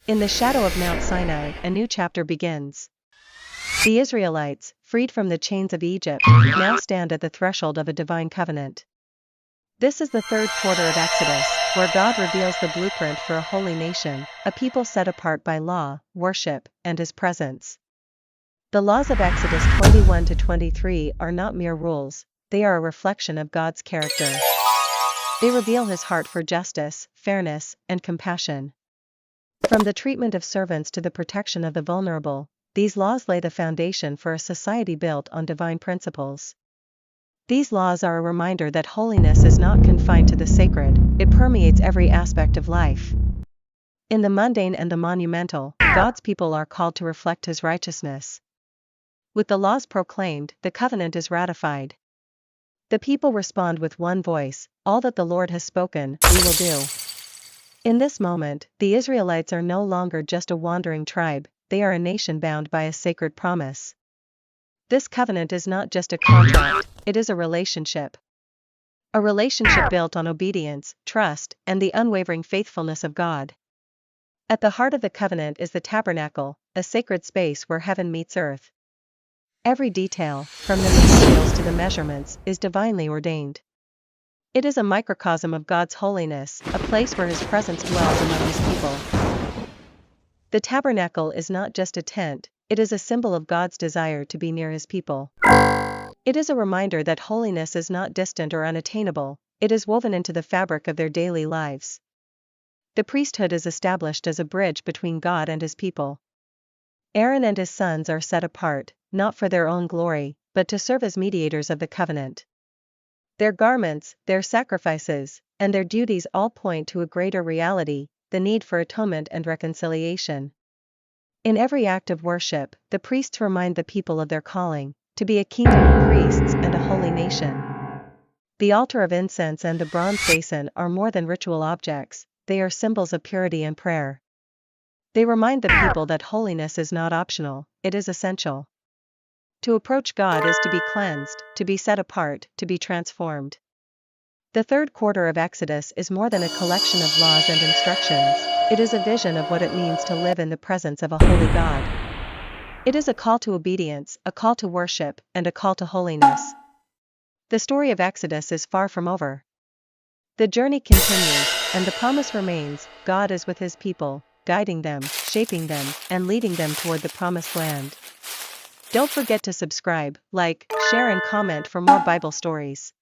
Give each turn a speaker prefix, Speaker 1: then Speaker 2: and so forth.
Speaker 1: In the shadow of Mount Sinai, a new chapter begins. The Israelites, freed from the chains of Egypt, now stand at the threshold of a divine covenant. This is the third quarter of Exodus, where God reveals the blueprint for a holy nation, a people set apart by law, worship, and His presence. The laws of Exodus 21-23 are not mere rules, they are a reflection of God's character. They reveal His heart for justice, fairness, and compassion. From the treatment of servants to the protection of the vulnerable, these laws lay the foundation for a society built on divine principles. These laws are a reminder that holiness is not confined to the sacred, it permeates every aspect of life. In the mundane and the monumental, God's people are called to reflect His righteousness. With the laws proclaimed, the covenant is ratified. The people respond with one voice, "All that the Lord has spoken, we will do." In this moment, the Israelites are no longer just a wandering tribe, they are a nation bound by a sacred promise. This covenant is not just a contract, it is a relationship. A relationship built on obedience, trust, and the unwavering faithfulness of God. At the heart of the covenant is the tabernacle, a sacred space where heaven meets earth. Every detail, from the materials to the measurements, is divinely ordained. It is a microcosm of God's holiness, a place where His presence dwells among His people. The tabernacle is not just a tent, it is a symbol of God's desire to be near His people. It is a reminder that holiness is not distant or unattainable, it is woven into the fabric of their daily lives. The priesthood is established as a bridge between God and His people. Aaron and his sons are set apart, not for their own glory, but to serve as mediators of the covenant. Their garments, their sacrifices, and their duties all point to a greater reality, the need for atonement and reconciliation. In every act of worship, the priests remind the people of their calling, to be a kingdom of priests and a holy nation. The altar of incense and the bronze basin are more than ritual objects, they are symbols of purity and prayer. They remind the people that holiness is not optional, it is essential. To approach God is to be cleansed, to be set apart, to be transformed. The third quarter of Exodus is more than a collection of laws and instructions, it is a vision of what it means to live in the presence of a holy God. It is a call to obedience, a call to worship, and a call to holiness. The story of Exodus is far from over. The journey continues, and the promise remains, God is with His people, guiding them, shaping them, and leading them toward the promised land. Don't forget to subscribe, like, share and comment for more Bible stories.